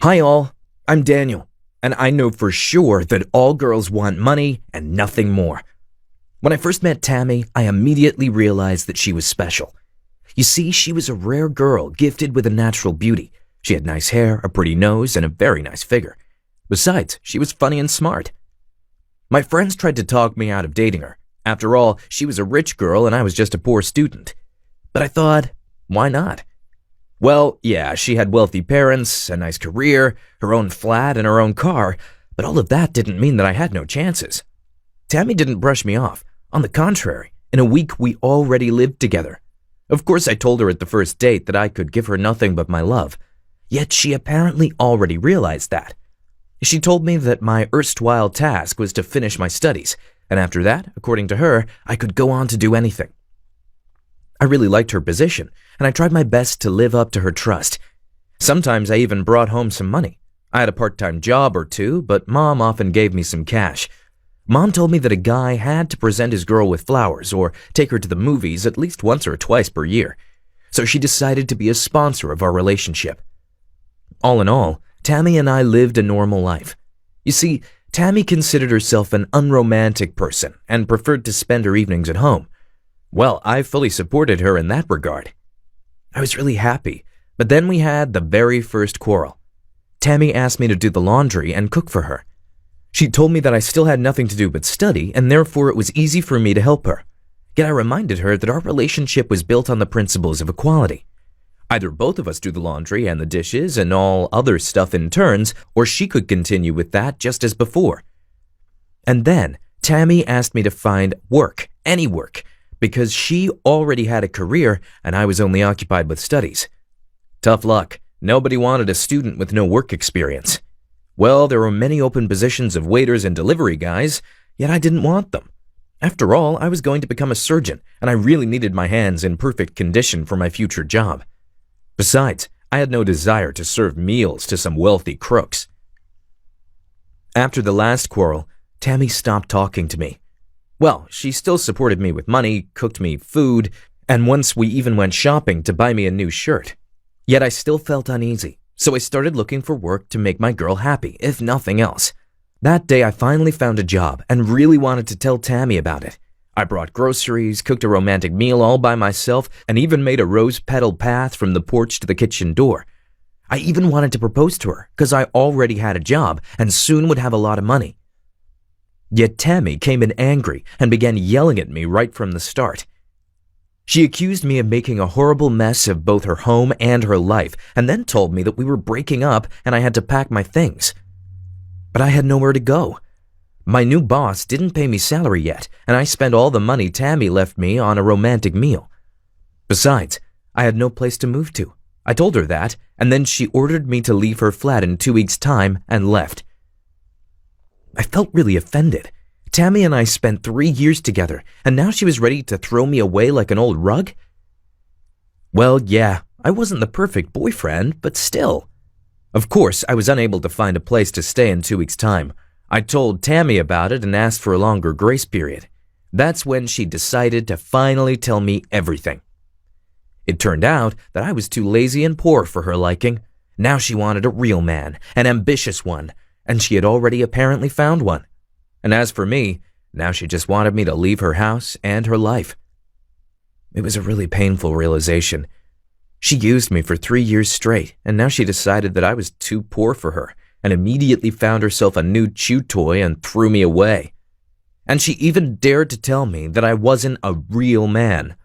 Hi all, I'm Daniel, and I know for sure that all girls want money and nothing more. When I first met Tammy, I immediately realized that she was special. You see, she was a rare girl gifted with a natural beauty. She had nice hair, a pretty nose, and a very nice figure. Besides, she was funny and smart. My friends tried to talk me out of dating her. After all, she was a rich girl and I was just a poor student. But I thought, why not? Well, yeah, she had wealthy parents, a nice career, her own flat, and her own car, but all of that didn't mean that I had no chances. Tammy didn't brush me off. On the contrary, in a week we already lived together. Of course, I told her at the first date that I could give her nothing but my love. Yet she apparently already realized that. She told me that my erstwhile task was to finish my studies, and after that, according to her, I could go on to do anything. I really liked her position, and I tried my best to live up to her trust. Sometimes I even brought home some money. I had a part-time job or two, but Mom often gave me some cash. Mom told me that a guy had to present his girl with flowers or take her to the movies at least once or twice per year. So she decided to be a sponsor of our relationship. All in all, Tammy and I lived a normal life. You see, Tammy considered herself an unromantic person and preferred to spend her evenings at home. Well, I fully supported her in that regard. I was really happy, but then we had the very first quarrel. Tammy asked me to do the laundry and cook for her. She told me that I still had nothing to do but study, and therefore it was easy for me to help her. Yet I reminded her that our relationship was built on the principles of equality. Either both of us do the laundry and the dishes and all other stuff in turns, or she could continue with that just as before. And then Tammy asked me to find work, any work, because she already had a career and I was only occupied with studies. Tough luck. Nobody wanted a student with no work experience. Well, there were many open positions of waiters and delivery guys, yet I didn't want them. After all, I was going to become a surgeon, and I really needed my hands in perfect condition for my future job. Besides, I had no desire to serve meals to some wealthy crooks. After the last quarrel, Tammy stopped talking to me. Well, she still supported me with money, cooked me food, and once we even went shopping to buy me a new shirt. Yet I still felt uneasy, so I started looking for work to make my girl happy, if nothing else. That day I finally found a job and really wanted to tell Tammy about it. I brought groceries, cooked a romantic meal all by myself, and even made a rose-petal path from the porch to the kitchen door. I even wanted to propose to her, because I already had a job and soon would have a lot of money. Yet Tammy came in angry and began yelling at me right from the start. She accused me of making a horrible mess of both her home and her life, and then told me that we were breaking up and I had to pack my things. But I had nowhere to go. My new boss didn't pay me salary yet, and I spent all the money Tammy left me on a romantic meal. Besides, I had no place to move to. I told her that, and then she ordered me to leave her flat in 2 weeks' time and left. I felt really offended. Tammy and I spent 3 years together, and now she was ready to throw me away like an old rug? Well, yeah, I wasn't the perfect boyfriend, but still. Of course, I was unable to find a place to stay in 2 weeks' time. I told Tammy about it and asked for a longer grace period. That's when she decided to finally tell me everything. It turned out that I was too lazy and poor for her liking. Now she wanted a real man, an ambitious one, and she had already apparently found one. And as for me, now she just wanted me to leave her house and her life. It was a really painful realization. She used me for 3 years straight, and now she decided that I was too poor for her, and immediately found herself a new chew toy and threw me away. And she even dared to tell me that I wasn't a real man,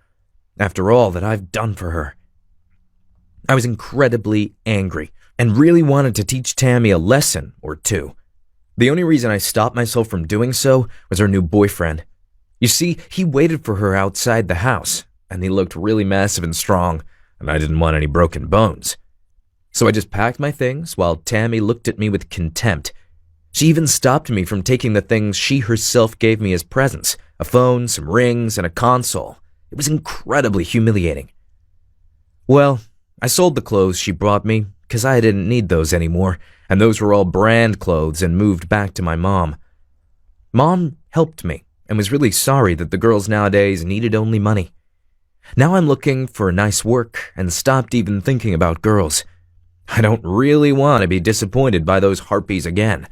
after all that I've done for her. I was incredibly angry, and really wanted to teach Tammy a lesson or two. The only reason I stopped myself from doing so was her new boyfriend. You see, he waited for her outside the house, and he looked really massive and strong, and I didn't want any broken bones. So I just packed my things while Tammy looked at me with contempt. She even stopped me from taking the things she herself gave me as presents, a phone, some rings, and a console. It was incredibly humiliating. Well, I sold the clothes she brought me because I didn't need those anymore, and those were all brand clothes, and moved back to my mom. Mom helped me and was really sorry that the girls nowadays needed only money. Now I'm looking for nice work and stopped even thinking about girls. I don't really want to be disappointed by those harpies again.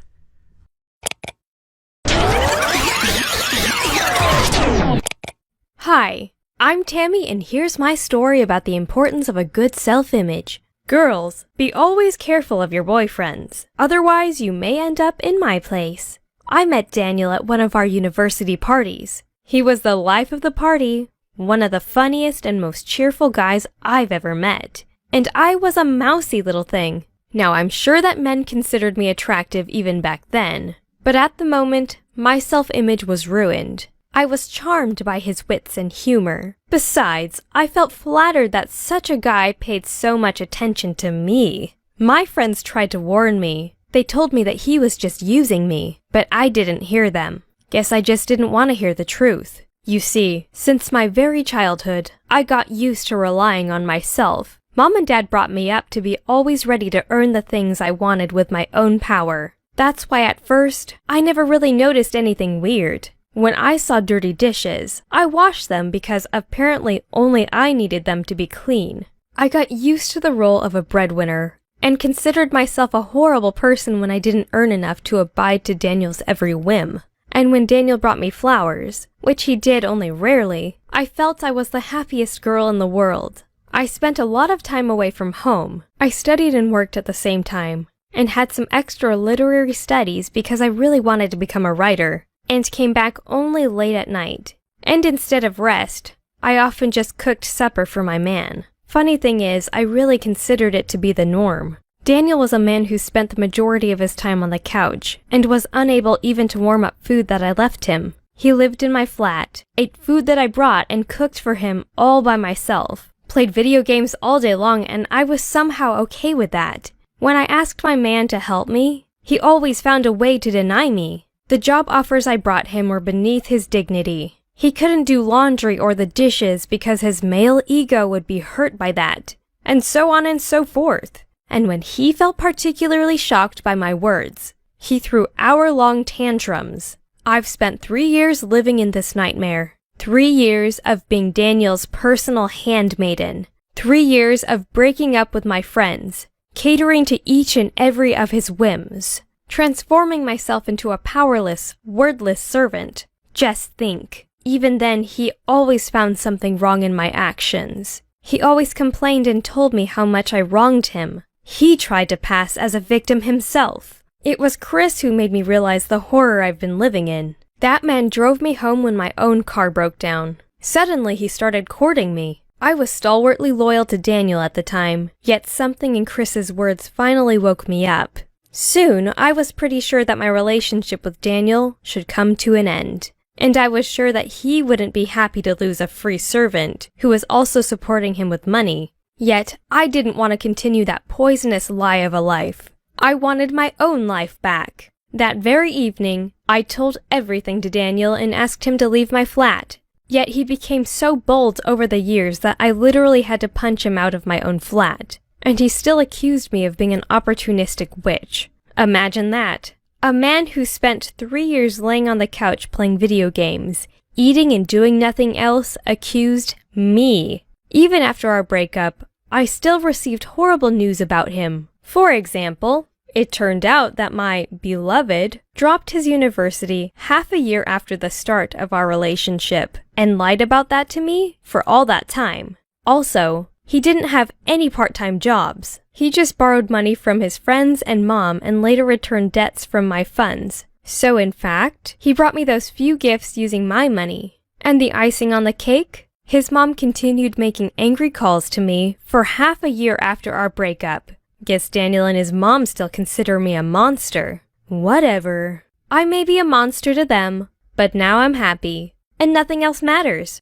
Hi, I'm Tammy, and here's my story about the importance of a good self-image. Girls, be always careful of your boyfriends, otherwise you may end up in my place. I met Daniel at one of our university parties. He was the life of the party, one of the funniest and most cheerful guys I've ever met. And I was a mousy little thing. Now I'm sure that men considered me attractive even back then, but at the moment, my self-image was ruined. I was charmed by his wits and humor. Besides, I felt flattered that such a guy paid so much attention to me. My friends tried to warn me. They told me that he was just using me, but I didn't hear them. Guess I just didn't want to hear the truth. You see, since my very childhood, I got used to relying on myself. Mom and Dad brought me up to be always ready to earn the things I wanted with my own power. That's why at first, I never really noticed anything weird. When I saw dirty dishes, I washed them because apparently only I needed them to be clean. I got used to the role of a breadwinner and considered myself a horrible person when I didn't earn enough to abide to Daniel's every whim. And when Daniel brought me flowers, which he did only rarely, I felt I was the happiest girl in the world. I spent a lot of time away from home. I studied and worked at the same time, and had some extra literary studies because I really wanted to become a writer, and came back only late at night. And instead of rest, I often just cooked supper for my man. Funny thing is, I really considered it to be the norm. Daniel was a man who spent the majority of his time on the couch, and was unable even to warm up food that I left him. He lived in my flat, ate food that I brought and cooked for him all by myself, played video games all day long, and I was somehow okay with that. When I asked my man to help me, he always found a way to deny me. The job offers I brought him were beneath his dignity. He couldn't do laundry or the dishes because his male ego would be hurt by that, and so on and so forth. And when he felt particularly shocked by my words, he threw hour-long tantrums. I've spent 3 years living in this nightmare. 3 years of being Daniel's personal handmaiden. 3 years of breaking up with my friends, catering to each and every of his whims, transforming myself into a powerless, wordless servant. Just think. Even then, he always found something wrong in my actions. He always complained and told me how much I wronged him. He tried to pass as a victim himself. It was Chris who made me realize the horror I've been living in. That man drove me home when my own car broke down. Suddenly, he started courting me. I was stalwartly loyal to Daniel at the time, yet something in Chris's words finally woke me up. Soon, I was pretty sure that my relationship with Daniel should come to an end. And I was sure that he wouldn't be happy to lose a free servant who was also supporting him with money. Yet, I didn't want to continue that poisonous lie of a life. I wanted my own life back. That very evening, I told everything to Daniel and asked him to leave my flat. Yet he became so bold over the years that I literally had to punch him out of my own flat. And he still accused me of being an opportunistic witch. Imagine that. A man who spent 3 years laying on the couch playing video games, eating and doing nothing else, accused me. Even after our breakup, I still received horrible news about him. For example, it turned out that my beloved dropped his university half a year after the start of our relationship and lied about that to me for all that time. Also, he didn't have any part-time jobs. He just borrowed money from his friends and mom and later returned debts from my funds. So in fact, he brought me those few gifts using my money. And the icing on the cake? His mom continued making angry calls to me for half a year after our breakup. Guess Daniel and his mom still consider me a monster. Whatever. I may be a monster to them, but now I'm happy, and nothing else matters.